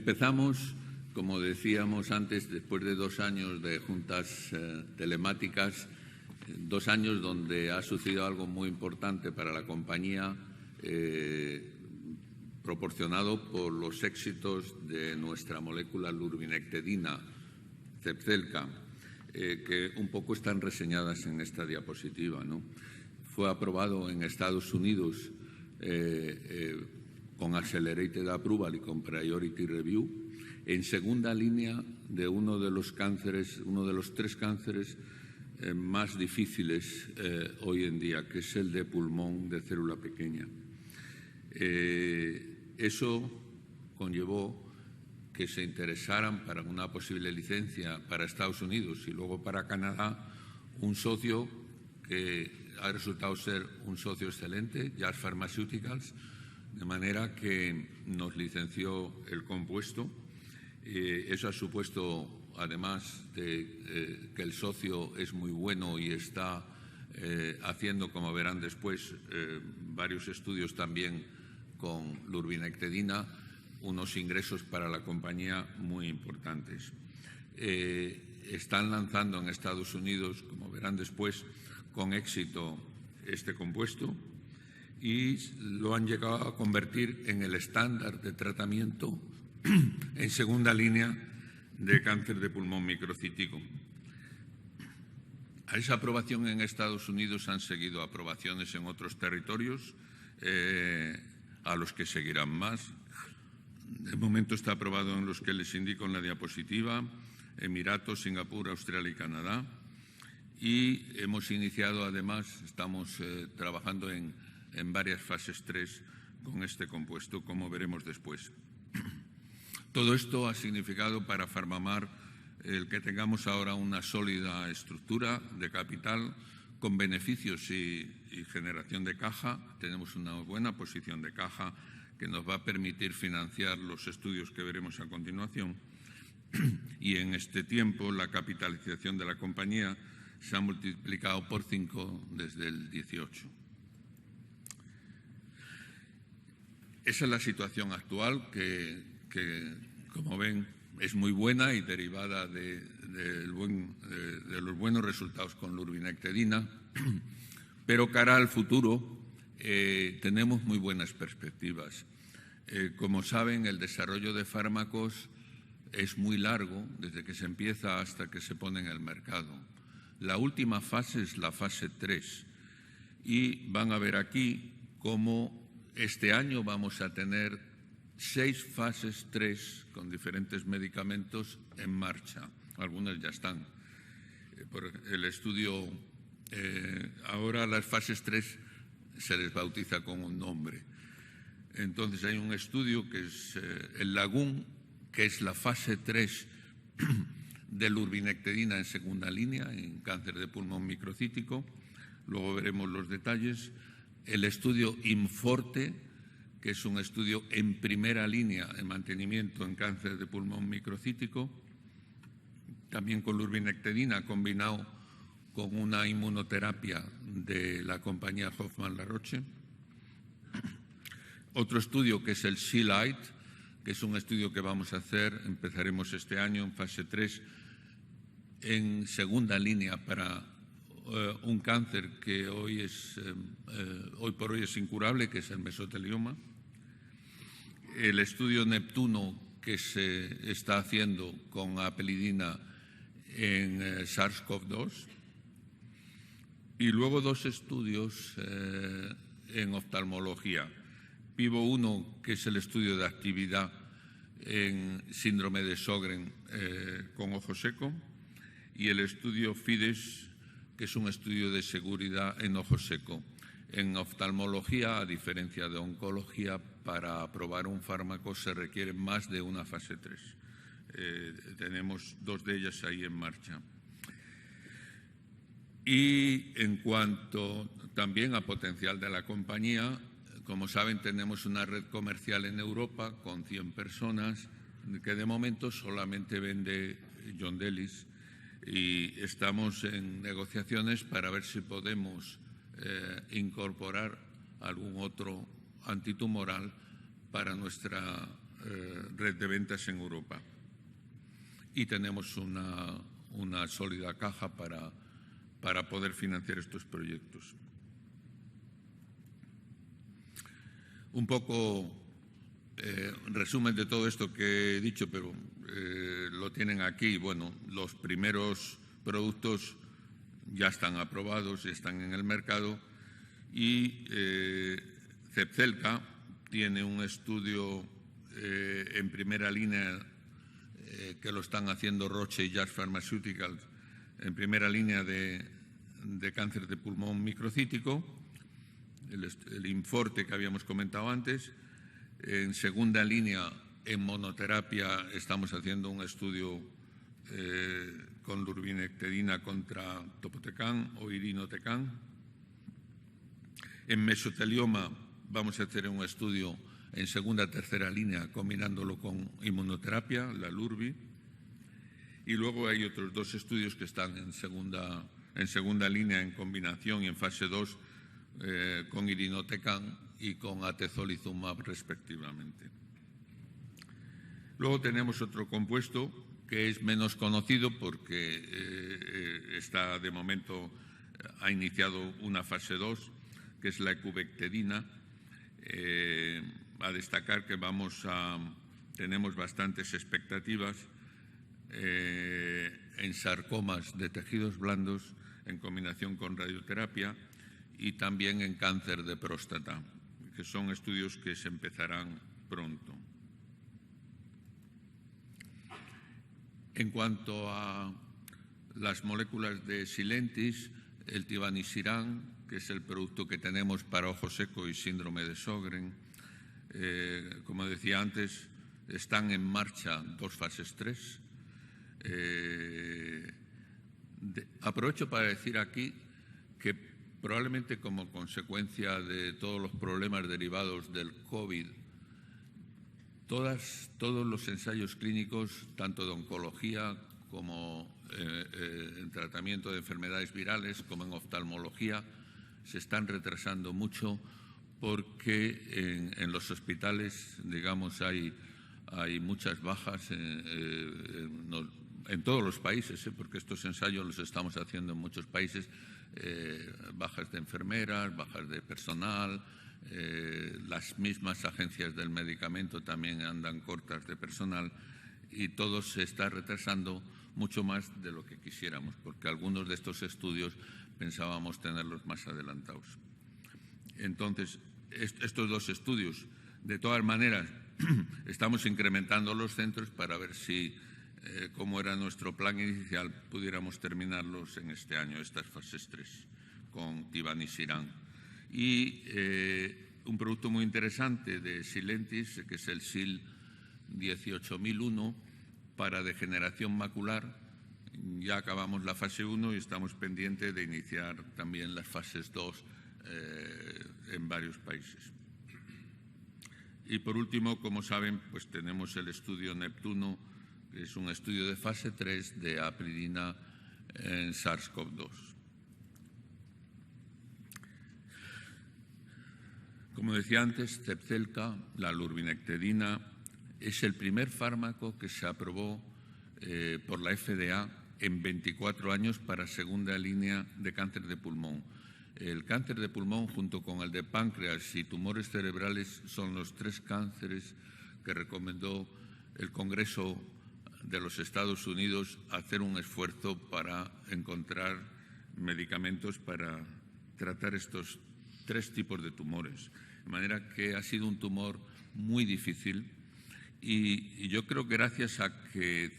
Empezamos, como decíamos antes, después de 2 años de juntas telemáticas, 2 años donde ha sucedido algo muy importante para la compañía, proporcionado por los éxitos de nuestra molécula lurbinectedina, Zepzelca, que un poco están reseñadas en esta diapositiva, ¿no? Fue aprobado en Estados Unidos con Accelerated Approval y con Priority Review, en segunda línea de uno de los 3 cánceres más difíciles hoy en día, que es el de pulmón de célula pequeña. Eso conllevó que se interesaran para una posible licencia para Estados Unidos y luego para Canadá un socio que ha resultado ser un socio excelente, Jazz Pharmaceuticals, de manera que nos licenció el compuesto. Eso ha supuesto, además de que el socio es muy bueno y está haciendo, como verán después, varios estudios también con lurbinectedina, unos ingresos para la compañía muy importantes. Están lanzando en Estados Unidos, como verán después, con éxito este compuesto y lo han llegado a convertir en el estándar de tratamiento en segunda línea de cáncer de pulmón microcítico. A esa aprobación en Estados Unidos han seguido aprobaciones en otros territorios, a los que seguirán más. De momento está aprobado en los que les indico en la diapositiva: Emiratos, Singapur, Australia y Canadá. Y hemos iniciado, además, estamos trabajando en varias fases 3 con este compuesto, como veremos después. Todo esto ha significado para PharmaMar el que tengamos ahora una sólida estructura de capital con beneficios y generación de caja. Tenemos una buena posición de caja que nos va a permitir financiar los estudios que veremos a continuación. Y en este tiempo la capitalización de la compañía se ha multiplicado por 5 desde el 18. Esa es la situación actual que como ven, es muy buena y derivada de los buenos resultados con lurbinectedina, pero cara al futuro tenemos muy buenas perspectivas. Como saben, el desarrollo de fármacos es muy largo, desde que se empieza hasta que se pone en el mercado. La última fase es la fase 3 y van a ver aquí cómo este año vamos a tener 6 fases 3 con diferentes medicamentos en marcha. Algunas ya están. Por el estudio, ahora las fases 3 se les bautiza con un nombre. Entonces hay un estudio que es el LAGOON, que es la fase 3 de lurbinectedina en segunda línea en cáncer de pulmón microcítico. Luego veremos los detalles. El estudio IMforte, que es un estudio en primera línea en mantenimiento en cáncer de pulmón microcítico, también con lurbinectedina combinado con una inmunoterapia de la compañía Hoffmann-La Roche. Otro estudio que es el SEALIGHT, que es un estudio que vamos a hacer, empezaremos este año en fase 3, en segunda línea para un cáncer que hoy por hoy es incurable, que es el mesotelioma. El estudio Neptuno, que se está haciendo con apelidina en SARS-CoV-2. Y luego 2 estudios en oftalmología. PIVO-1, que es el estudio de actividad en síndrome de Sjögren con ojo seco, y el estudio FIDES, que es un estudio de seguridad en ojo seco. En oftalmología, a diferencia de oncología, para aprobar un fármaco se requiere más de una fase 3. Tenemos 2 de ellas ahí en marcha. Y en cuanto también a potencial de la compañía, como saben, tenemos una red comercial en Europa con 100 personas que de momento solamente vende Yondelis, y estamos en negociaciones para ver si podemos incorporar algún otro antitumoral para nuestra red de ventas en Europa. Y tenemos una sólida caja para poder financiar estos proyectos. Un poco resumen de todo esto que he dicho, pero lo tienen aquí. Bueno, los primeros productos ya están aprobados y están en el mercado, y Zepzelca tiene un estudio en primera línea que lo están haciendo Roche y Jazz Pharmaceuticals, en primera línea de cáncer de pulmón microcítico, el Inforte que habíamos comentado antes. En segunda línea, en monoterapia, estamos haciendo un estudio con lurbinectedina contra topotecan o irinotecan. En mesotelioma vamos a hacer un estudio en segunda, tercera línea, combinándolo con inmunoterapia, la Lurbi. Y luego hay otros 2 estudios que están en segunda línea en combinación y en fase 2 con irinotecan y con atezolizumab respectivamente. Luego tenemos otro compuesto que es menos conocido porque está de momento, ha iniciado una fase 2, que es la ecubectedina. A destacar que tenemos bastantes expectativas en sarcomas de tejidos blandos en combinación con radioterapia y también en cáncer de próstata, que son estudios que se empezarán pronto. En cuanto a las moléculas de Sylentis, el tivanisiran, que es el producto que tenemos para ojo seco y síndrome de Sjögren, como decía antes, están en marcha 2 fases 3. Aprovecho para decir aquí que probablemente como consecuencia de todos los problemas derivados del COVID, todos los ensayos clínicos, tanto de oncología como en tratamiento de enfermedades virales, como en oftalmología, se están retrasando mucho porque en los hospitales, digamos, hay muchas bajas en todos los países, porque estos ensayos los estamos haciendo en muchos países, bajas de enfermeras, bajas de personal, las mismas agencias del medicamento también andan cortas de personal, y todo se está retrasando mucho más de lo que quisiéramos, porque algunos de estos estudios pensábamos tenerlos más adelantados. Entonces, estos 2 estudios, de todas maneras, estamos incrementando los centros para ver si, como era nuestro plan inicial, pudiéramos terminarlos en este año, estas fases 3, con tivanisiran. Y un producto muy interesante de Sylentis, que es el SIL 18001, para degeneración macular. Ya acabamos la fase 1 y estamos pendientes de iniciar también las fases 2 en varios países. Y por último, como saben, pues tenemos el estudio Neptuno, que es un estudio de fase 3 de apridina en SARS-CoV-2. Como decía antes, Zepzelca, la lurbinectedina, es el primer fármaco que se aprobó por la FDA en 24 años para segunda línea de cáncer de pulmón. El cáncer de pulmón, junto con el de páncreas y tumores cerebrales, son los 3 cánceres que recomendó el Congreso de los Estados Unidos hacer un esfuerzo para encontrar medicamentos para tratar estos 3 tipos de tumores. De manera que ha sido un tumor muy difícil, y yo creo que gracias a que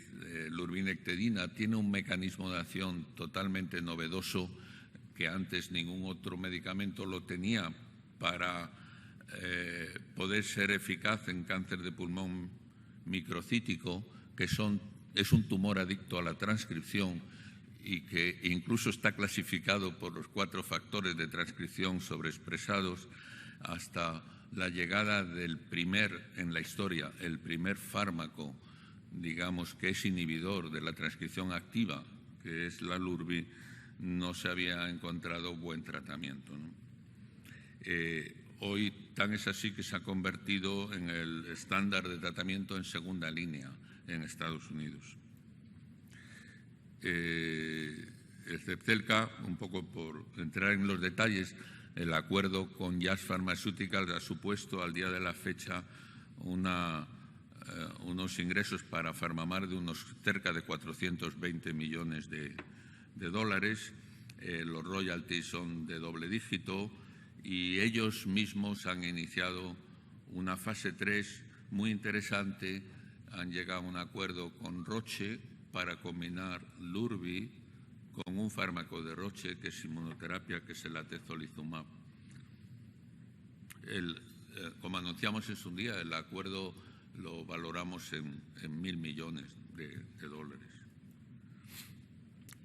lurbinectedina tiene un mecanismo de acción totalmente novedoso, que antes ningún otro medicamento lo tenía para poder ser eficaz en cáncer de pulmón microcítico, que es un tumor adicto a la transcripción y que incluso está clasificado por los 4 factores de transcripción sobreexpresados, hasta la llegada en la historia, el primer fármaco, digamos, que es inhibidor de la transcripción activa, que es la Lurbi, no se había encontrado buen tratamiento, ¿no? hoy tan es así que se ha convertido en el estándar de tratamiento en segunda línea en Estados Unidos. El Zepzelca, un poco por entrar en los detalles, el acuerdo con Jazz Pharmaceuticals ha supuesto al día de la fecha unos ingresos para PharmaMar de unos cerca de 420 millones de dólares. Los royalties son de doble dígito y ellos mismos han iniciado una fase 3 muy interesante. Han llegado a un acuerdo con Roche para combinar Lurbi con un fármaco de Roche que es inmunoterapia, que es el atezolizumab. Como anunciamos en su día, el acuerdo lo valoramos en 1.000 millones de dólares.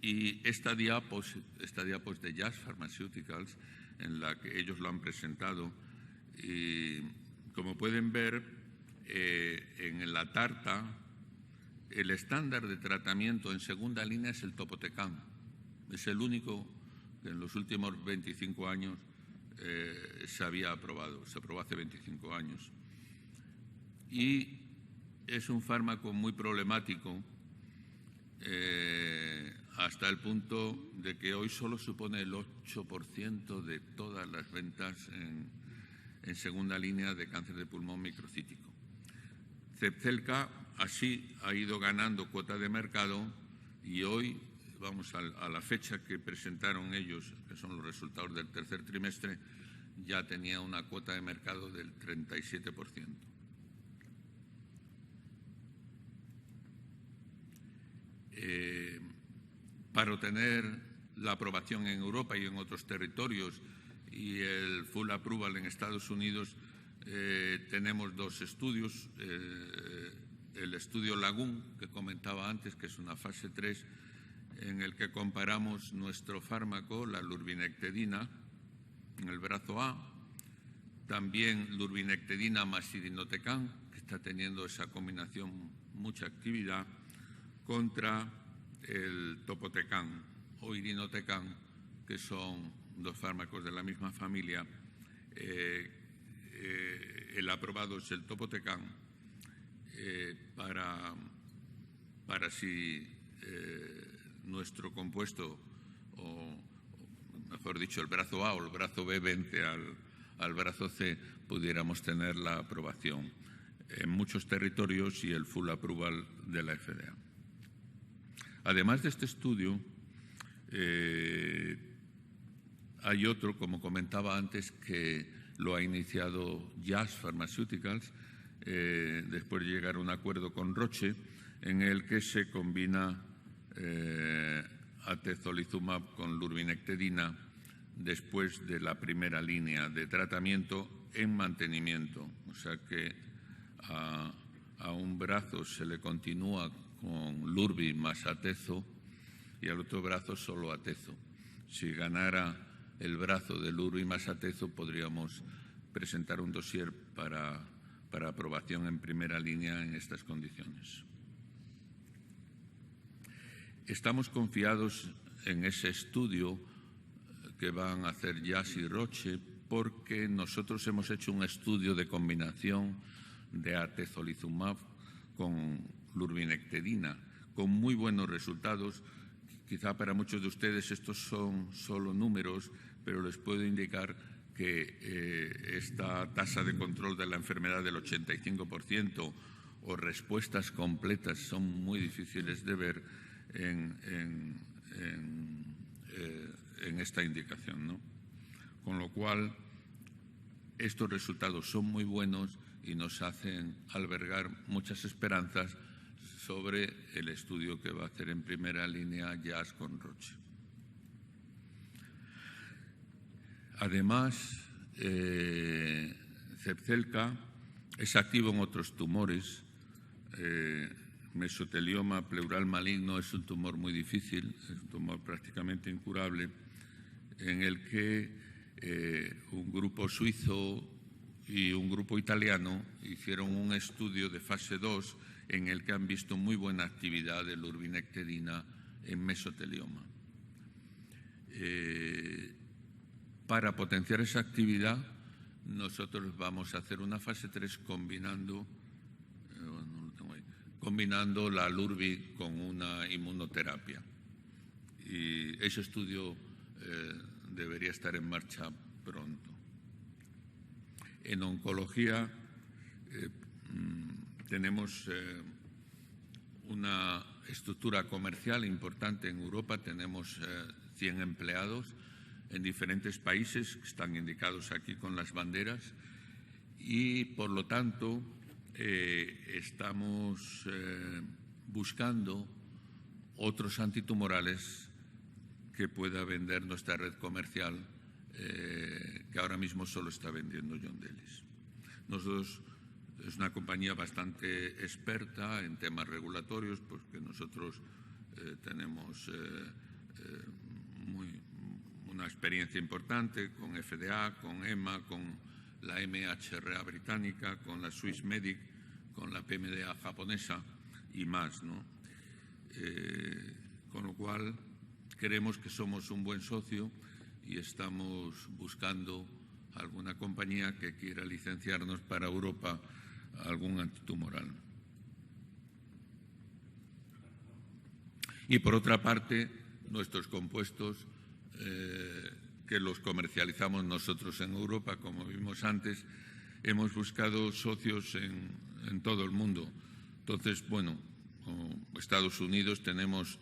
Y esta diapos de Jazz Pharmaceuticals, en la que ellos lo han presentado, y como pueden ver en la tarta, el estándar de tratamiento en segunda línea es el topotecan. Es el único que en los últimos 25 años se había aprobado. Se aprobó hace 25 años. Y es un fármaco muy problemático hasta el punto de que hoy solo supone el 8% de todas las ventas en segunda línea de cáncer de pulmón microcítico. Zepzelca así ha ido ganando cuota de mercado y hoy, vamos a la fecha que presentaron ellos, que son los resultados del tercer trimestre, ya tenía una cuota de mercado del 37%. Para obtener la aprobación en Europa y en otros territorios y el full approval en Estados Unidos, tenemos dos estudios. El estudio Lagoon, que comentaba antes, que es una fase 3, en el que comparamos nuestro fármaco, la lurbinectedina, en el brazo A, también lurbinectedina más irinotecan, que está teniendo esa combinación mucha actividad, contra el topotecan o irinotecan, que son dos fármacos de la misma familia. El aprobado es el topotecan para si nuestro compuesto, o mejor dicho, el brazo A o el brazo B vence al brazo C, pudiéramos tener la aprobación en muchos territorios y el full approval de la FDA. Además de este estudio, hay otro, como comentaba antes, que lo ha iniciado Jazz Pharmaceuticals, después de llegar a un acuerdo con Roche, en el que se combina atezolizumab con lurbinectedina después de la primera línea de tratamiento en mantenimiento. O sea que a un brazo se le continúa con Lurbi más atezo y al otro brazo solo atezo. Si ganara el brazo de Lurbi más atezo, podríamos presentar un dossier para aprobación en primera línea en estas condiciones. Estamos confiados en ese estudio que van a hacer Jazz y Roche, porque nosotros hemos hecho un estudio de combinación de atezolizumab con lurbinectedina, con muy buenos resultados. Quizá para muchos de ustedes estos son solo números, pero les puedo indicar que esta tasa de control de la enfermedad del 85% o respuestas completas son muy difíciles de ver en esta indicación, ¿no? Con lo cual, estos resultados son muy buenos y nos hacen albergar muchas esperanzas sobre el estudio que va a hacer en primera línea Jazz con Roche. Además, Zepzelca es activo en otros tumores. Mesotelioma pleural maligno es un tumor muy difícil, es un tumor prácticamente incurable, en el que un grupo suizo y un grupo italiano hicieron un estudio de fase 2 en el que han visto muy buena actividad de lurbinectedina en mesotelioma. Para potenciar esa actividad, nosotros vamos a hacer una fase 3 combinando la LURBI con una inmunoterapia. Y ese estudio debería estar en marcha pronto. En oncología tenemos una estructura comercial importante en Europa. Tenemos 100 empleados en diferentes países que están indicados aquí con las banderas y, por lo tanto, estamos buscando otros antitumorales que pueda vender nuestra red comercial, que ahora mismo solo está vendiendo Yondelis. Nosotros es una compañía bastante experta en temas regulatorios, porque nosotros tenemos una experiencia importante con FDA, con EMA, con la MHRA británica, con la Swiss Medic, con la PMDA japonesa y más, ¿no? Con lo cual, creemos que somos un buen socio y estamos buscando alguna compañía que quiera licenciarnos para Europa algún antitumoral. Y, por otra parte, nuestros compuestos que los comercializamos nosotros en Europa, como vimos antes, hemos buscado socios en todo el mundo. Entonces, bueno, Estados Unidos tenemos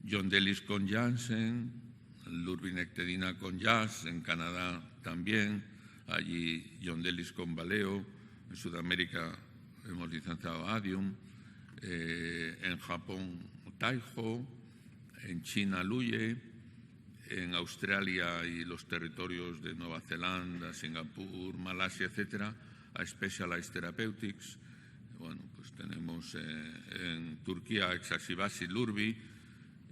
Yondelis con Janssen, lurbinectedina con Jazz, en Canadá también, allí Yondelis con Valeo, en Sudamérica hemos licenciado Adium, en Japón Taiho, en China Luye, en Australia y los territorios de Nueva Zelanda, Singapur, Malasia, etcétera, a Specialized Therapeutics. Bueno, pues tenemos en Turquía Exasivasi Lurbi,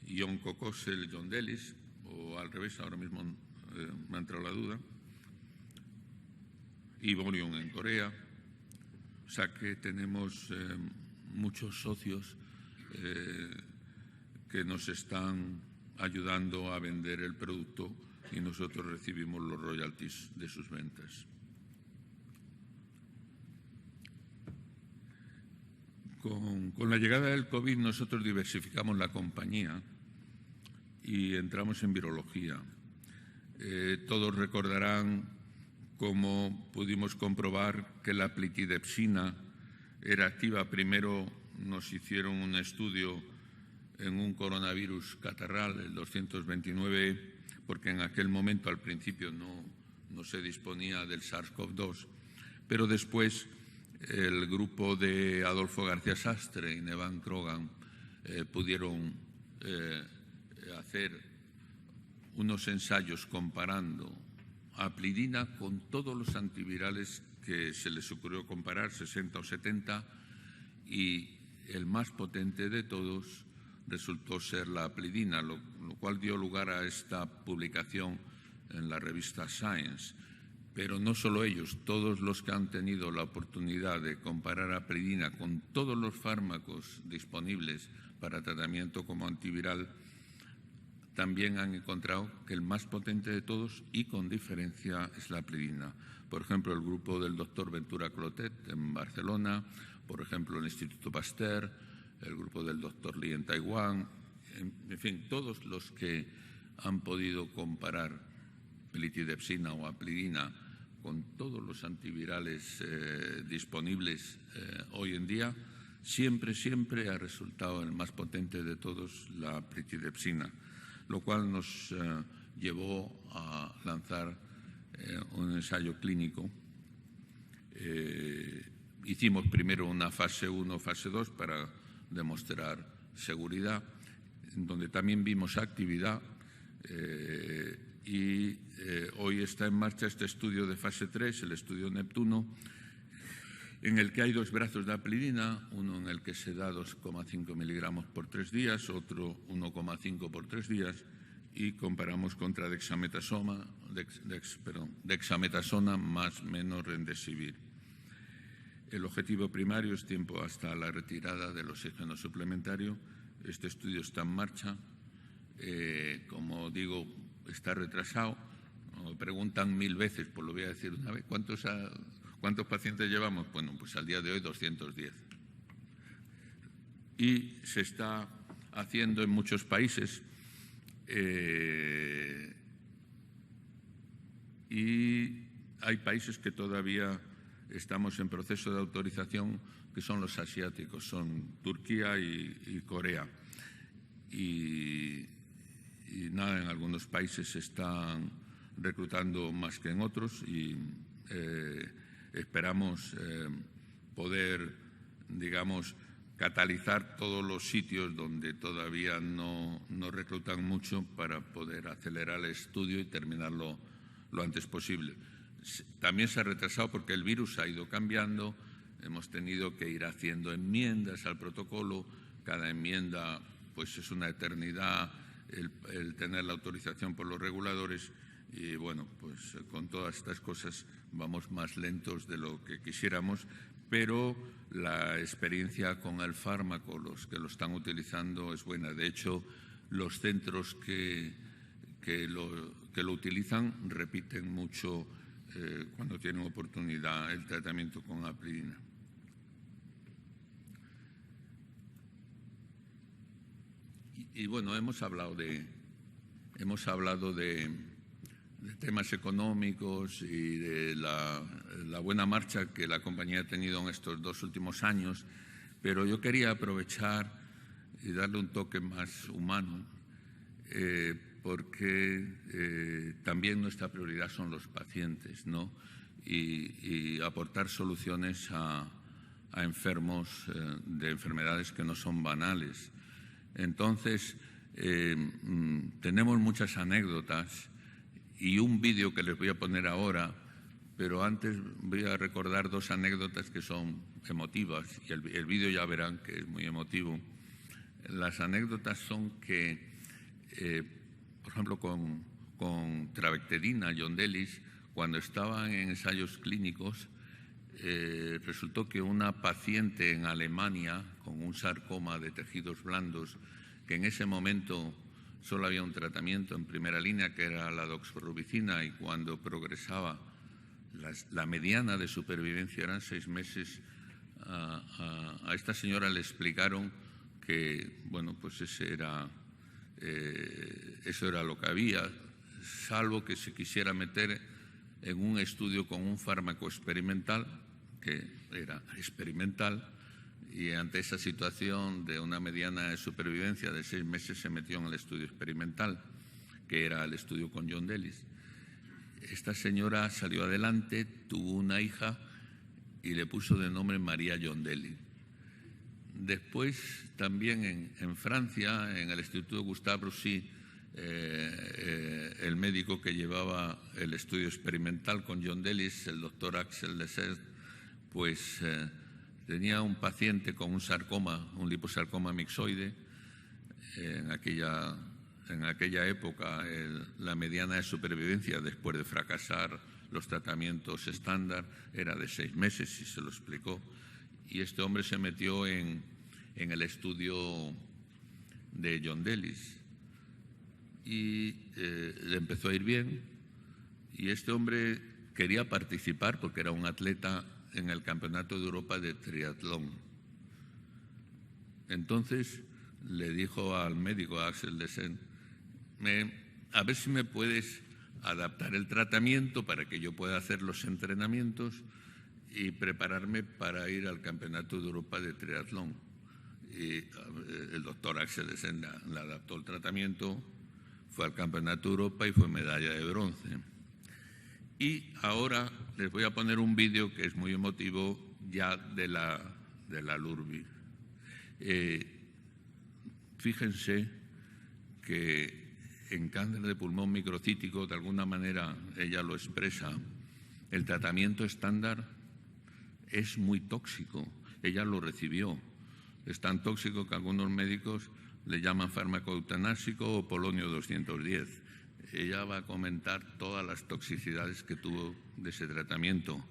Ion Kokosel Yondelis, o al revés, ahora mismo me ha entrado la duda, y Borion en Corea. O sea que tenemos muchos socios que nos están ayudando a vender el producto y nosotros recibimos los royalties de sus ventas. Con la llegada del COVID nosotros diversificamos la compañía y entramos en virología. Todos recordarán cómo pudimos comprobar que la plitidepsina era activa. Primero nos hicieron un estudio en un coronavirus catarral, el 229, porque en aquel momento al principio no se disponía del SARS-CoV-2, pero después el grupo de Adolfo García Sastre y Nevan Krogan pudieron hacer unos ensayos comparando aplidina con todos los antivirales que se les ocurrió comparar, 60 o 70, y el más potente de todos resultó ser la aplidina, lo cual dio lugar a esta publicación en la revista Science. Pero no solo ellos, todos los que han tenido la oportunidad de comparar aplidina con todos los fármacos disponibles para tratamiento como antiviral, también han encontrado que el más potente de todos y con diferencia es la aplidina. Por ejemplo, el grupo del doctor Ventura Clotet en Barcelona, por ejemplo, el Instituto Pasteur, el grupo del doctor Li en Taiwán, en fin, todos los que han podido comparar plitidepsina o aplidina con todos los antivirales disponibles hoy en día, siempre ha resultado el más potente de todos la plitidepsina, lo cual nos llevó a lanzar un ensayo clínico. Hicimos primero una fase 1, fase 2 para demostrar seguridad, en donde también vimos actividad y hoy está en marcha este estudio de fase 3, el estudio Neptuno, en el que hay dos brazos de aplidina, uno en el que se da 2,5 miligramos por 3 días, otro 1,5 por 3 días, y comparamos contra dexametasona más menos remdesivir. El objetivo primario es tiempo hasta la retirada del oxígeno suplementario. Este estudio está en marcha. Como digo, está retrasado. me preguntan 1000 veces, pues lo voy a decir una vez. ¿Cuántos pacientes llevamos? Bueno, pues al día de hoy 210. Y se está haciendo en muchos países y hay países que todavía estamos en proceso de autorización, que son los asiáticos, son Turquía y Corea. Y nada, en algunos países se están reclutando más que en otros y esperamos poder, digamos, catalizar todos los sitios donde todavía no reclutan mucho para poder acelerar el estudio y terminarlo lo antes posible. También se ha retrasado porque el virus ha ido cambiando, hemos tenido que ir haciendo enmiendas al protocolo, cada enmienda pues es una eternidad el tener la autorización por los reguladores y bueno, pues con todas estas cosas vamos más lentos de lo que quisiéramos, pero la experiencia con el fármaco, los que lo están utilizando, es buena. De hecho, los centros que lo utilizan repiten mucho cuando tienen oportunidad el tratamiento con aspirina. Y bueno, hemos hablado de temas económicos y de la buena marcha que la compañía ha tenido en estos 2 últimos años, pero yo quería aprovechar y darle un toque más humano, porque también nuestra prioridad son los pacientes, ¿no? Y aportar soluciones a enfermos de enfermedades que no son banales. Entonces, tenemos muchas anécdotas y un vídeo que les voy a poner ahora, pero antes voy a recordar 2 anécdotas que son emotivas y el vídeo ya verán que es muy emotivo. Las anécdotas son que, por ejemplo, con trabectedina, Yondelis, cuando estaban en ensayos clínicos, resultó que una paciente en Alemania con un sarcoma de tejidos blandos, que en ese momento solo había un tratamiento en primera línea, que era la doxorubicina, y cuando progresaba, la mediana de supervivencia eran 6 meses, a esta señora le explicaron que, bueno, pues eso era lo que había, salvo que se quisiera meter en un estudio con un fármaco experimental, que era experimental, y ante esa situación de una mediana de supervivencia de 6 meses se metió en el estudio experimental, que era el estudio con Yondelis. Esta señora salió adelante, tuvo una hija y le puso de nombre María Yondelis. Después, también en Francia, en el Instituto Gustave Roussy, el médico que llevaba el estudio experimental con Yondelis, el doctor Axel Dessert, pues tenía un paciente con un sarcoma, un liposarcoma mixoide. En aquella época la mediana de supervivencia después de fracasar los tratamientos estándar era de 6 meses, y se lo explicó. Y este hombre se metió en el estudio de Yondelis y le empezó a ir bien, y este hombre quería participar porque era un atleta en el Campeonato de Europa de Triatlón. Entonces le dijo al médico, a Axel Dessert, a ver si me puedes adaptar el tratamiento para que yo pueda hacer los entrenamientos y prepararme para ir al Campeonato de Europa de Triatlón. Y el doctor Axel Dessert le adaptó el tratamiento, fue al Campeonato de Europa y fue medalla de bronce. Y ahora les voy a poner un vídeo que es muy emotivo ya de la LURBI. Fíjense que en cáncer de pulmón microcítico, de alguna manera ella lo expresa, el tratamiento estándar es muy tóxico. Ella lo recibió. Es tan tóxico que algunos médicos le llaman fármaco eutanásico o polonio 210. Ella va a comentar todas las toxicidades que tuvo de ese tratamiento.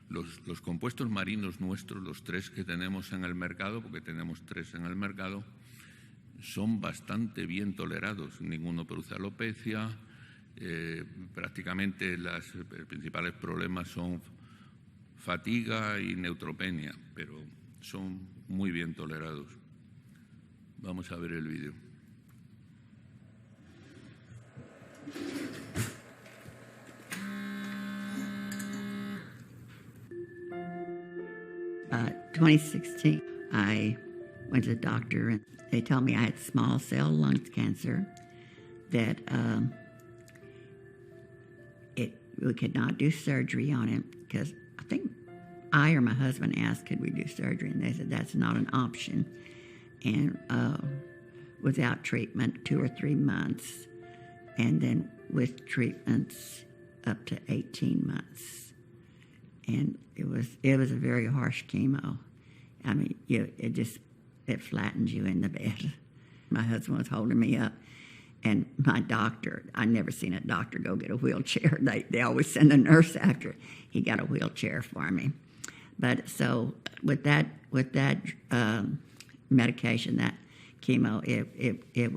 Los compuestos marinos nuestros, los 3 que tenemos en el mercado, porque tenemos 3 en el mercado, son bastante bien tolerados. Ninguno produce alopecia, Prácticamente los principales problemas son fatiga y neutropenia, pero son muy bien tolerados. Vamos a ver el vídeo. 2016, I went to the doctor and they told me I had small cell lung cancer, that we could not do surgery on it because I think I or my husband asked, could we do surgery? And they said that's not an option. And without treatment, 2 or 3 months. And then with treatments, up to 18 months. And it was a very harsh chemo. I mean, it flattens you in the bed. My husband was holding me up, and my doctor, I never seen a doctor go get a wheelchair. They always send a nurse after. He got a wheelchair for me. But so with that medication, that chemo, it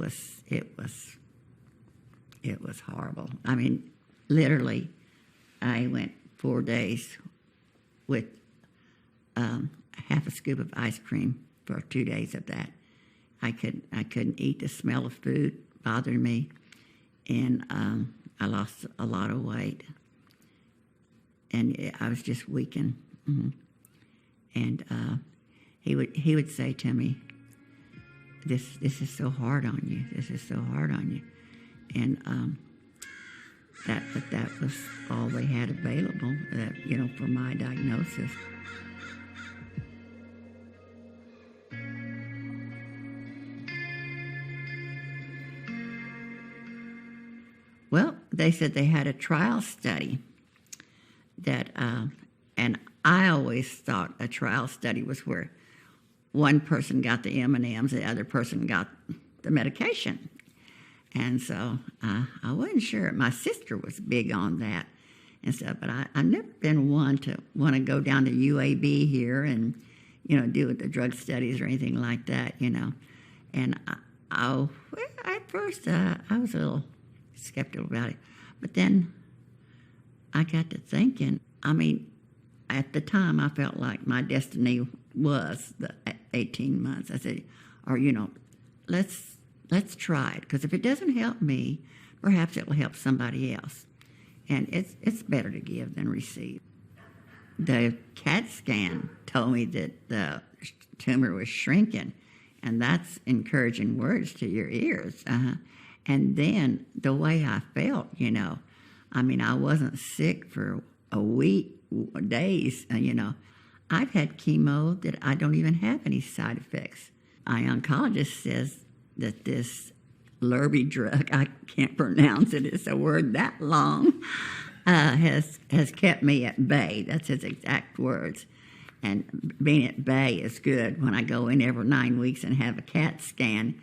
was horrible. I mean, literally, I went 4 days with half a scoop of ice cream for 2 days of that. I couldn't eat. The smell of food bothered me, and I lost a lot of weight, and I was just weakened. Mm-hmm. And he would say to me, "This is so hard on you. This is so hard on you," and that was all they had available, for my diagnosis. Well, they said they had a trial study that, and I always thought a trial study was where one person got the M&Ms, the other person got the medication. And so I wasn't sure. My sister was big on that and stuff, but I've never been one to want to go down to UAB here and, do the drug studies or anything like that, And at first I was a little skeptical about it. But then I got to thinking, I mean, at the time I felt like my destiny was the 18 months. I said, let's try it, because if it doesn't help me, perhaps it will help somebody else. And it's better to give than receive. The CAT scan told me that the tumor was shrinking, and that's encouraging words to your ears. And then the way I felt, I mean, I wasn't sick for a week, days, I've had chemo that I don't even have any side effects. My oncologist says that this Lurby drug, I can't pronounce it, it's a word that long, has kept me at bay. That's his exact words. And being at bay is good when I go in every 9 weeks and have a CAT scan.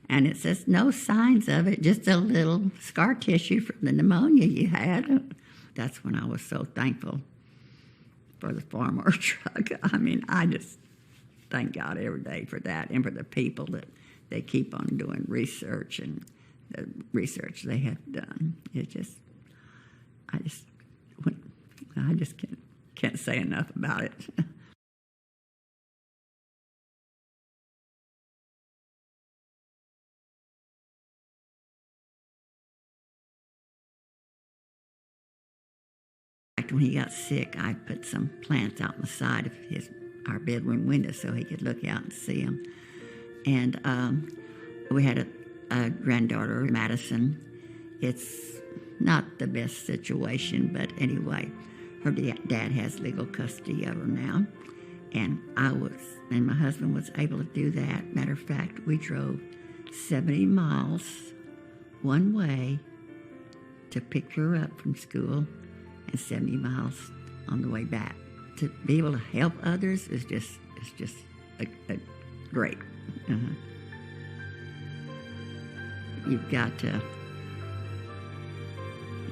And it says no signs of it, just a little scar tissue from the pneumonia you had. That's when I was so thankful for the Pharma drug. I mean, I just thank God every day for that, and for the people that they keep on doing research, and the research they have done. I just can't say enough about it. When he got sick, I put some plants out on the side of our bedroom window so he could look out and see them. And we had a granddaughter, Madison. It's not the best situation, but anyway, her dad has legal custody of her now. And my husband was able to do that. Matter of fact, we drove 70 miles one way to pick her up from school, and 70 miles on the way back. To be able to help others is just great. You've got to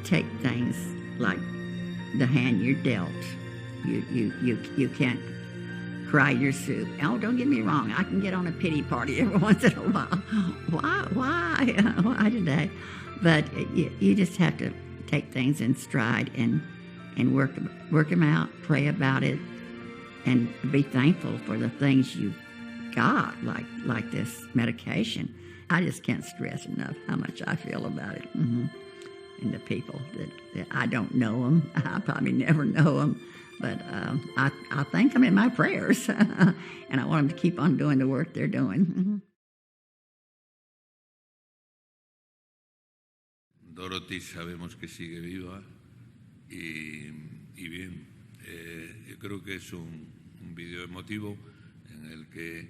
take things like the hand you're dealt. You can't cry your soup. Oh, don't get me wrong, I can get on a pity party every once in a while. Why today? But you just have to take things in stride and work them out, pray about it, and be thankful for the things you've got, like this medication. I just can't stress enough how much I feel about it. Mm-hmm. And the people that I don't know them, I probably never know them, but I thank them in my prayers, and I want them to keep on doing the work they're doing. Mm-hmm. Dorothy sabemos que sigue viva y bien, yo creo que es un vídeo emotivo en el que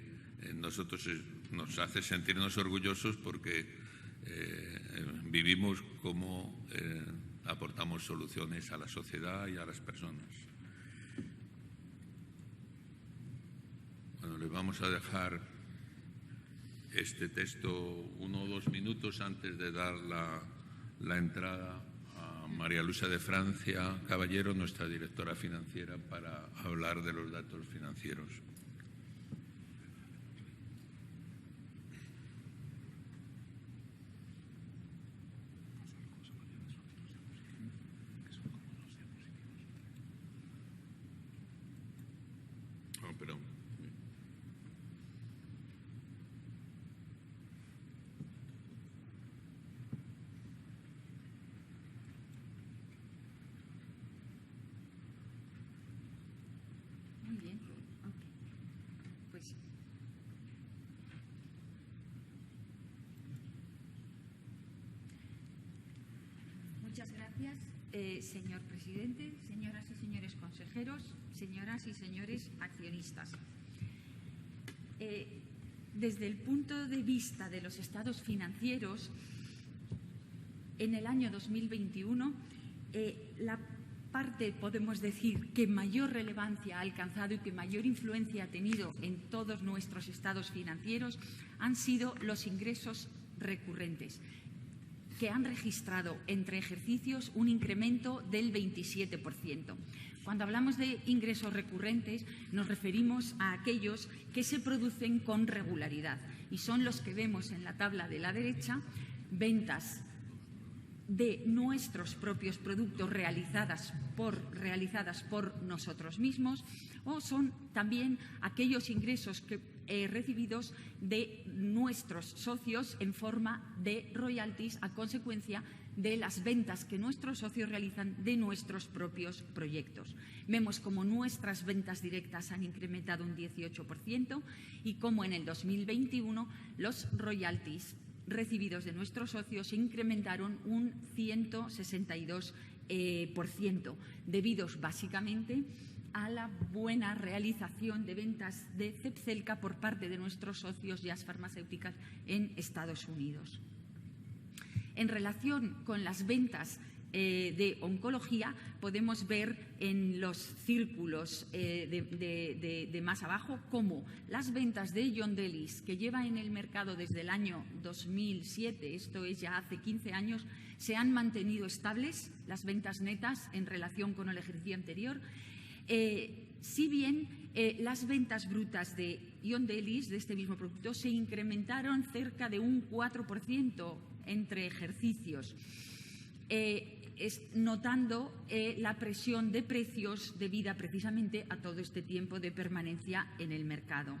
nosotros nos hace sentirnos orgullosos porque vivimos cómo aportamos soluciones a la sociedad y a las personas. Bueno, les vamos a dejar este texto 1 o 2 minutos antes de dar la entrada a María Luisa de Francia Caballero, nuestra directora financiera, para hablar de los datos financieros. Muchas gracias, señor presidente, señoras y señores consejeros, señoras y señores accionistas. Desde el punto de vista de los estados financieros, en el año 2021, la parte, podemos decir, que mayor relevancia ha alcanzado y que mayor influencia ha tenido en todos nuestros estados financieros han sido los ingresos recurrentes, que han registrado entre ejercicios un incremento del 27%. Cuando hablamos de ingresos recurrentes, nos referimos a aquellos que se producen con regularidad y son los que vemos en la tabla de la derecha: ventas de nuestros propios productos realizadas por nosotros mismos, o son también aquellos ingresos recibidos de nuestros socios en forma de royalties a consecuencia de las ventas que nuestros socios realizan de nuestros propios proyectos. Vemos como nuestras ventas directas han incrementado un 18% y como en el 2021 los royalties recibidos de nuestros socios se incrementaron un 162%, debidos básicamente a la buena realización de ventas de Zepzelca por parte de nuestros socios Jazz Pharmaceuticals en Estados Unidos. En relación con las ventas de oncología, podemos ver en los círculos de más abajo cómo las ventas de Yondelis, que lleva en el mercado desde el año 2007, esto es ya hace 15 años, se han mantenido estables, las ventas netas en relación con el ejercicio anterior. Si bien las ventas brutas de Yondelis, de este mismo producto, se incrementaron cerca de un 4% entre ejercicios, notando la presión de precios debida precisamente a todo este tiempo de permanencia en el mercado.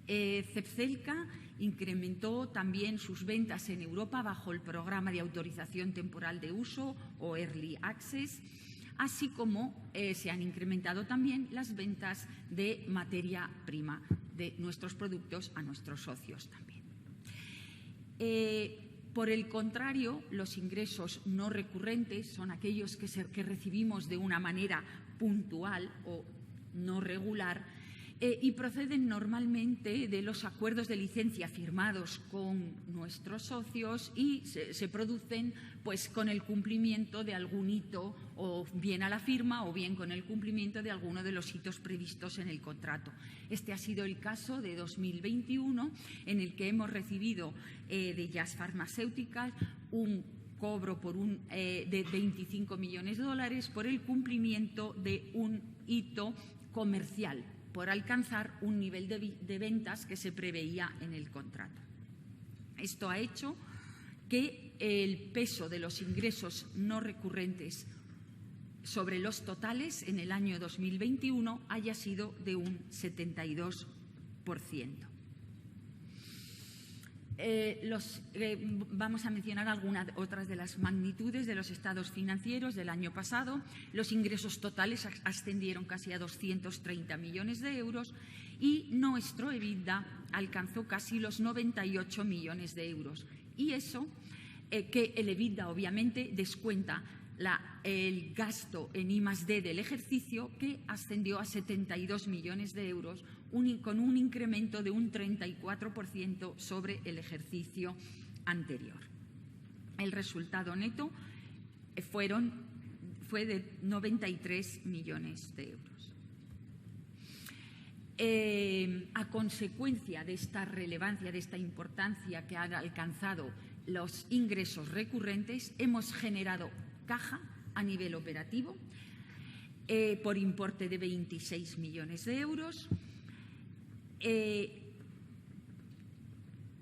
Zepzelca incrementó también sus ventas en Europa bajo el programa de autorización temporal de uso o Early Access, así como se han incrementado también las ventas de materia prima de nuestros productos a nuestros socios también. Por el contrario, los ingresos no recurrentes son aquellos que recibimos de una manera puntual o no regular y proceden normalmente de los acuerdos de licencia firmados con nuestros socios y se producen pues con el cumplimiento de algún hito, o bien a la firma o bien con el cumplimiento de alguno de los hitos previstos en el contrato. Este ha sido el caso de 2021, en el que hemos recibido de Jazz Pharmaceuticals un cobro de $25 millones por el cumplimiento de un hito comercial, por alcanzar un nivel de ventas que se preveía en el contrato. Esto ha hecho que el peso de los ingresos no recurrentes sobre los totales en el año 2021 haya sido de un 72%. Vamos a mencionar otras de las magnitudes de los estados financieros del año pasado. Los ingresos totales ascendieron casi a 230 millones de euros y nuestro EBITDA alcanzó casi los 98 millones de euros. Y eso, que el EBITDA obviamente descuenta el gasto en I+D del ejercicio, que ascendió a 72 millones de euros, con un incremento de un 34% sobre el ejercicio anterior. El resultado neto fue de 93 millones de euros. A consecuencia de esta relevancia, de esta importancia que han alcanzado los ingresos recurrentes, hemos generado caja a nivel operativo por importe de 26 millones de euros,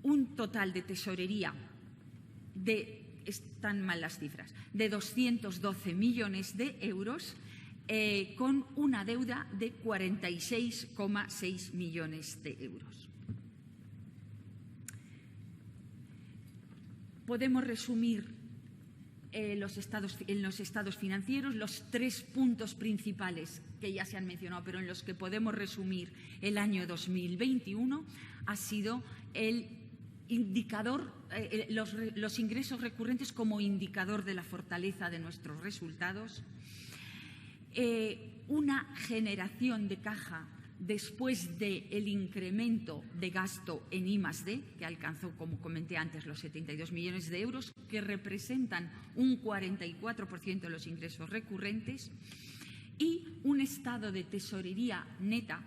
un total de tesorería están mal las cifras, de 212 millones de euros, con una deuda de 46,6 millones de euros. Podemos resumir en los estados financieros los 3 puntos principales que ya se han mencionado, pero en los que podemos resumir el año 2021, ha sido el indicador, los ingresos recurrentes como indicador de la fortaleza de nuestros resultados, una generación de caja después del incremento de gasto en I+D, que alcanzó, como comenté antes, los 72 millones de euros, que representan un 44% de los ingresos recurrentes, y un estado de tesorería neta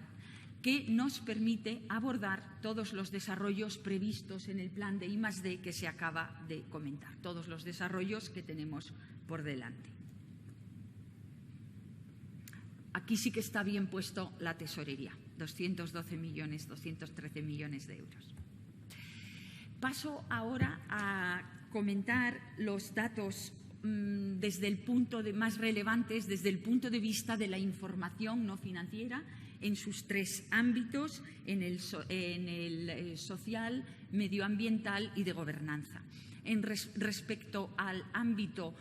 que nos permite abordar todos los desarrollos previstos en el plan de I+D que se acaba de comentar, todos los desarrollos que tenemos por delante. Aquí sí que está bien puesto la tesorería, 213 millones de euros. Paso ahora a comentar los datos desde el punto más relevantes, desde el punto de vista de la información no financiera, en sus 3 ámbitos, en el social, medioambiental y de gobernanza. Respecto al ámbito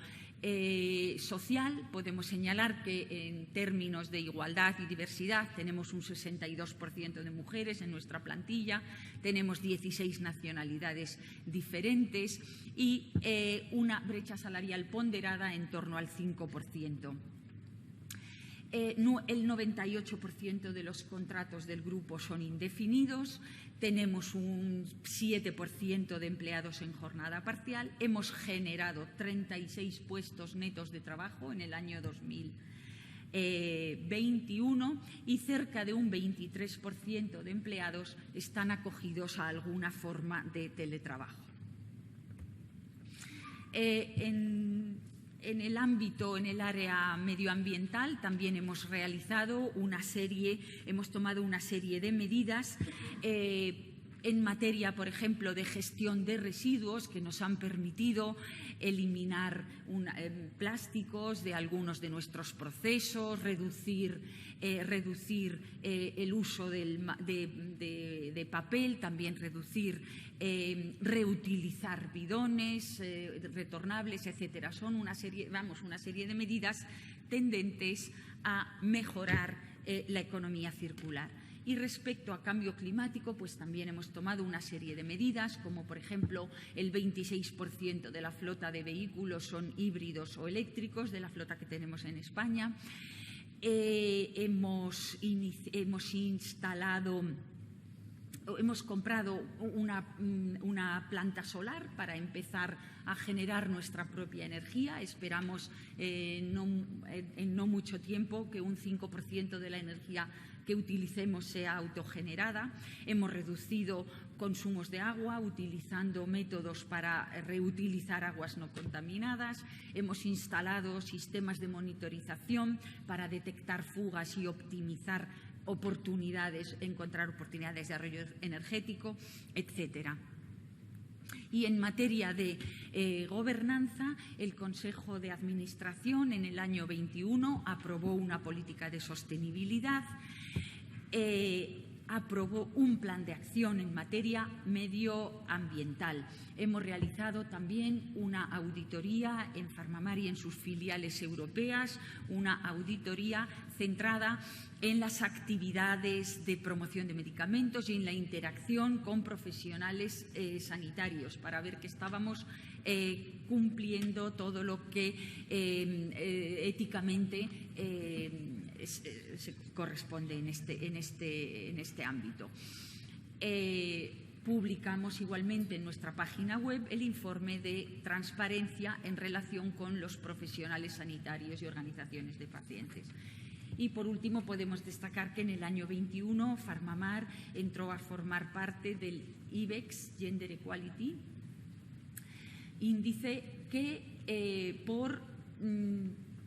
social, podemos señalar que en términos de igualdad y diversidad tenemos un 62% de mujeres en nuestra plantilla, tenemos 16 nacionalidades diferentes y una brecha salarial ponderada en torno al 5%. El 98% de los contratos del grupo son indefinidos, tenemos un 7% de empleados en jornada parcial, hemos generado 36 puestos netos de trabajo en el año 2021 y cerca de un 23% de empleados están acogidos a alguna forma de teletrabajo. En el área medioambiental también hemos tomado una serie de medidas en materia, por ejemplo, de gestión de residuos que nos han permitido eliminar plásticos de algunos de nuestros procesos, reducir el uso de papel, también reutilizar bidones retornables, etcétera. Son una serie de medidas tendentes a mejorar la economía circular. Y respecto a cambio climático, pues también hemos tomado una serie de medidas, como por ejemplo el 26% de la flota de vehículos son híbridos o eléctricos, de la flota que tenemos en España. Hemos comprado una planta solar para empezar a generar nuestra propia energía. Esperamos en no mucho tiempo que un 5% de la energía que utilicemos sea autogenerada. Hemos reducido consumos de agua utilizando métodos para reutilizar aguas no contaminadas. Hemos instalado sistemas de monitorización para detectar fugas y optimizar encontrar oportunidades de ahorro energético, etcétera. Y en materia de gobernanza, el Consejo de Administración en el año 21 aprobó una política de sostenibilidad, aprobó un plan de acción en materia medioambiental. Hemos realizado también una auditoría en PharmaMar y en sus filiales europeas, una auditoría centrada en las actividades de promoción de medicamentos y en la interacción con profesionales sanitarios para ver que estábamos cumpliendo todo lo que éticamente se corresponde en este ámbito. Publicamos igualmente en nuestra página web el informe de transparencia en relación con los profesionales sanitarios y organizaciones de pacientes. Y, por último, podemos destacar que en el año 21 PharmaMar entró a formar parte del IBEX Gender Equality, índice que por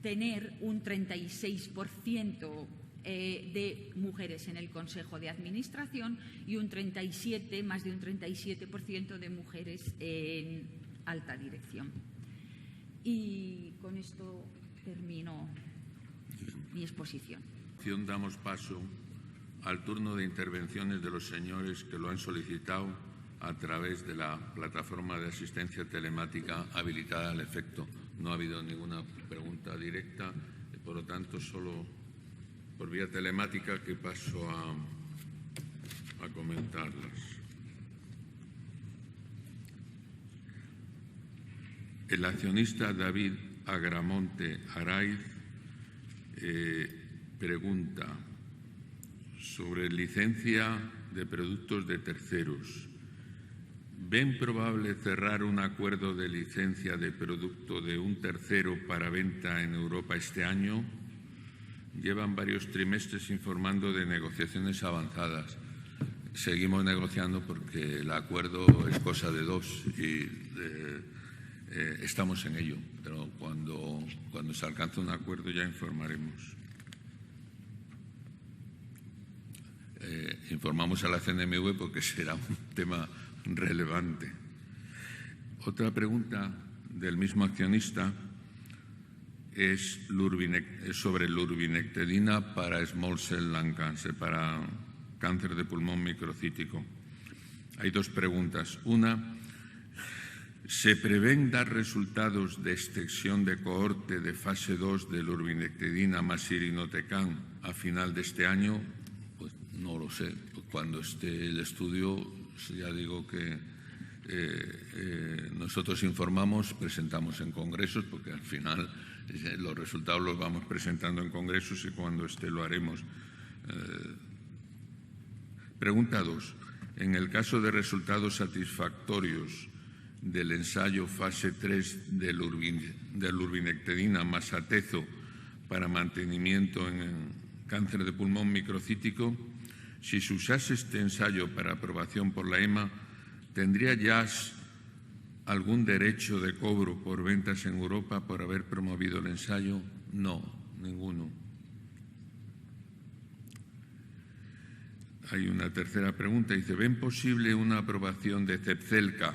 tener un 36% de mujeres en el Consejo de Administración y más de un 37% de mujeres en alta dirección. Y con esto termino mi exposición. Damos paso al turno de intervenciones de los señores que lo han solicitado a través de la plataforma de asistencia telemática habilitada al efecto. No ha habido ninguna pregunta directa, por lo tanto, solo por vía telemática que paso a comentarlas. El accionista David Agramonte Araiz pregunta sobre licencia de productos de terceros. ¿Ven probable cerrar un acuerdo de licencia de producto de un tercero para venta en Europa este año? Llevan varios trimestres informando de negociaciones avanzadas. Seguimos negociando porque el acuerdo es cosa de dos y estamos en ello, pero cuando se alcance un acuerdo ya informaremos. Informamos a la CNMV porque será un tema relevante. Otra pregunta del mismo accionista es sobre lurbinectedina para small cell lung cancer, para cáncer de pulmón microcítico. Hay dos preguntas. Una, ¿se prevén dar resultados de extensión de cohorte de fase 2 de lurbinectedina más irinotecan a final de este año? Pues no lo sé. Cuando esté el estudio, ya digo que nosotros informamos, presentamos en congresos, porque al final los resultados los vamos presentando en congresos y cuando esté lo haremos. Pregunta 2. En el caso de resultados satisfactorios del ensayo fase 3 de lurbinectedina más atezo para mantenimiento en cáncer de pulmón microcítico, si se usase este ensayo para aprobación por la EMA, ¿tendría Jazz algún derecho de cobro por ventas en Europa por haber promovido el ensayo? No, ninguno. Hay una tercera pregunta. Dice, ¿ven posible una aprobación de Zepzelca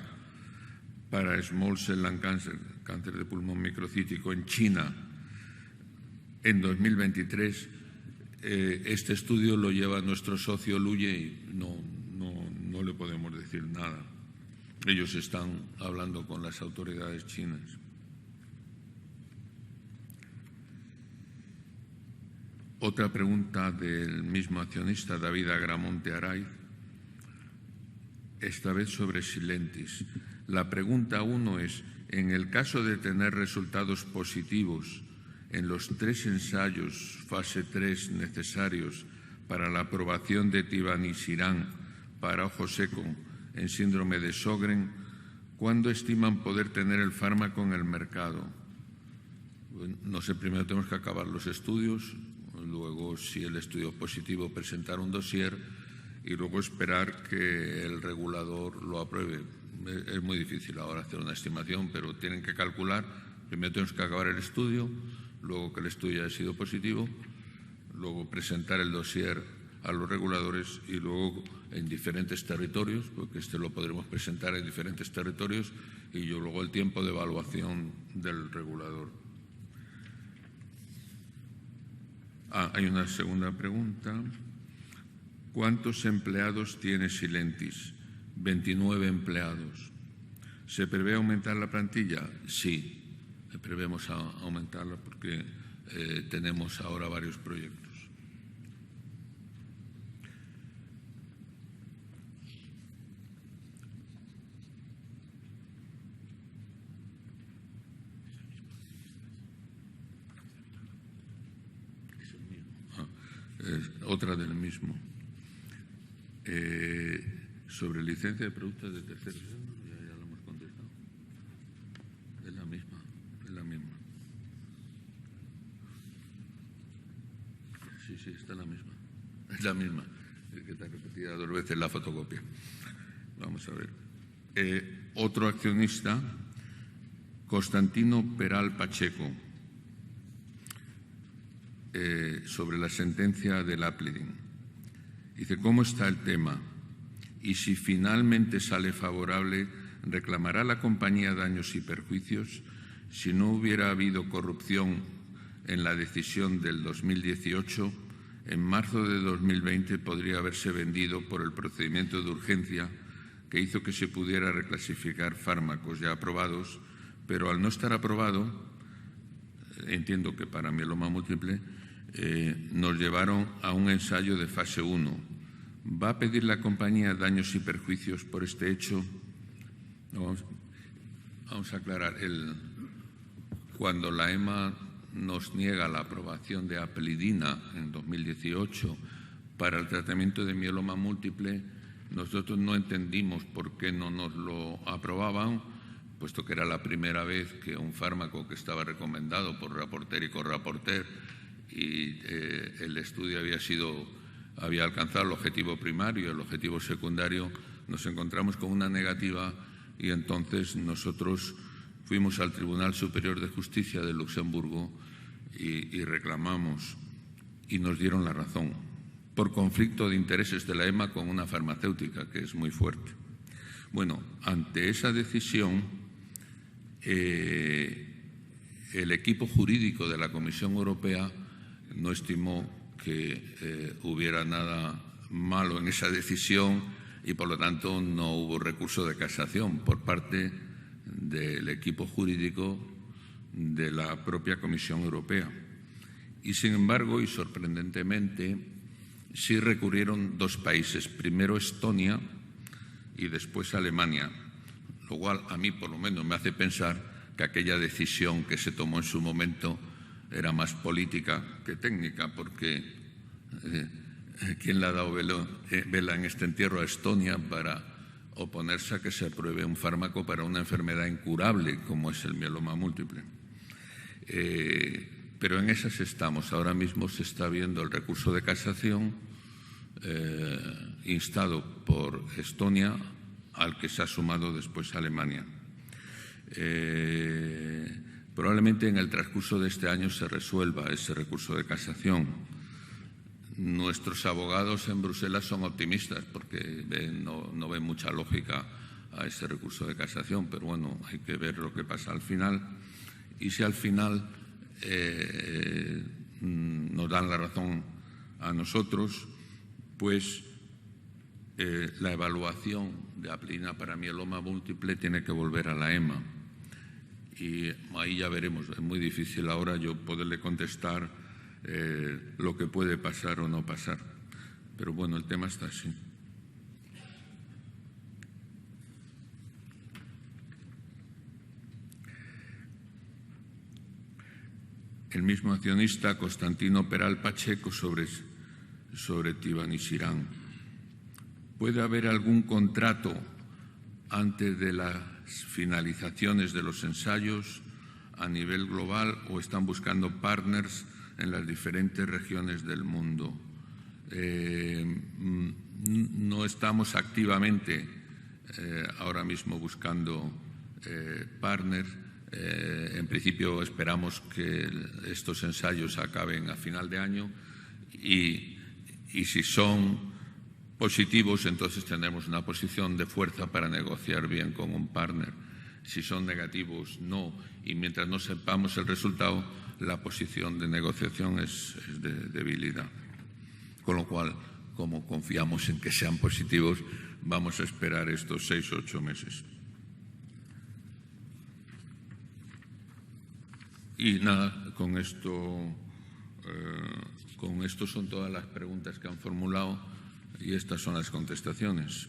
para small cell lung cancer, cáncer de pulmón microcítico en China en 2023? Este estudio lo lleva nuestro socio Luye y no le podemos decir nada. Ellos están hablando con las autoridades chinas. Otra pregunta del mismo accionista, David Agramonte Araiz, esta vez sobre Sylentis. La pregunta 1 es, en el caso de tener resultados positivos en los 3 ensayos fase 3 necesarios para la aprobación de tivanisiran para ojo seco en síndrome de Sjögren, ¿cuándo estiman poder tener el fármaco en el mercado? Bueno, no sé, primero tenemos que acabar los estudios, luego, si el estudio es positivo, presentar un dossier y luego esperar que el regulador lo apruebe. Es muy difícil ahora hacer una estimación, pero tienen que calcular. Primero tenemos que acabar el estudio, luego que el estudio haya sido positivo, luego presentar el dossier a los reguladores y luego en diferentes territorios, porque este lo podremos presentar en diferentes territorios, y luego el tiempo de evaluación del regulador. Hay una segunda pregunta. ¿Cuántos empleados tiene Sylentis? 29 empleados. ¿Se prevé aumentar la plantilla? Sí, prevemos aumentarla porque tenemos ahora varios proyectos. Otra del mismo. Sobre licencia de productos de terceros, ya lo hemos contestado. Es la misma. Sí, está la misma. Es la misma. Es que está repetida 2 veces la fotocopia. Vamos a ver. Otro accionista, Constantino Peral Pacheco, sobre la sentencia del Applidin. Dice, ¿cómo está el tema? Y si finalmente sale favorable, ¿reclamará la compañía daños y perjuicios? Si no hubiera habido corrupción en la decisión del 2018, en marzo de 2020 podría haberse vendido por el procedimiento de urgencia que hizo que se pudiera reclasificar fármacos ya aprobados, pero al no estar aprobado, entiendo que para mieloma múltiple, nos llevaron a un ensayo de fase 1. ¿Va a pedir la compañía daños y perjuicios por este hecho? Vamos a aclarar. Cuando la EMA nos niega la aprobación de Aplidina en 2018 para el tratamiento de mieloma múltiple, nosotros no entendimos por qué no nos lo aprobaban, puesto que era la primera vez que un fármaco que estaba recomendado por Rapporteur y Corrapporteur y el estudio había alcanzado el objetivo primario y el objetivo secundario, nos encontramos con una negativa y entonces nosotros fuimos al Tribunal Superior de Justicia de Luxemburgo y reclamamos y nos dieron la razón por conflicto de intereses de la EMA con una farmacéutica que es muy fuerte. Bueno, ante esa decisión, el equipo jurídico de la Comisión Europea no estimó que hubiera nada malo en esa decisión y, por lo tanto, no hubo recurso de casación por parte del equipo jurídico de la propia Comisión Europea. Y, sin embargo, y sorprendentemente, sí recurrieron 2 países, primero Estonia y después Alemania, lo cual a mí, por lo menos, me hace pensar que aquella decisión que se tomó en su momento era más política que técnica, porque ¿quién le ha dado vela en este entierro a Estonia para oponerse a que se apruebe un fármaco para una enfermedad incurable como es el mieloma múltiple? Pero en esas estamos. Ahora mismo se está viendo el recurso de casación instado por Estonia, al que se ha sumado después Alemania. Probablemente en el transcurso de este año se resuelva ese recurso de casación. Nuestros abogados en Bruselas son optimistas porque no ven mucha lógica a ese recurso de casación, pero bueno, hay que ver lo que pasa al final. Y si al final nos dan la razón a nosotros, pues la evaluación de Aplidina para mieloma múltiple tiene que volver a la EMA. Y ahí ya veremos. Es muy difícil ahora yo poderle contestar lo que puede pasar o no pasar. Pero bueno, el tema está así. El mismo accionista, Constantino Peral Pacheco, sobre Tivanisiran. ¿Puede haber algún contrato antes de las finalizaciones de los ensayos a nivel global o están buscando partners en las diferentes regiones del mundo? No estamos activamente ahora mismo buscando partners. En principio esperamos que estos ensayos acaben a final de año y si son positivos, entonces tendremos una posición de fuerza para negociar bien con un partner. Si son negativos, no. Y mientras no sepamos el resultado, la posición de negociación es de debilidad. Con lo cual, como confiamos en que sean positivos, vamos a esperar estos 6 o 8 meses. Y nada, con esto son todas las preguntas que han formulado y estas son las contestaciones.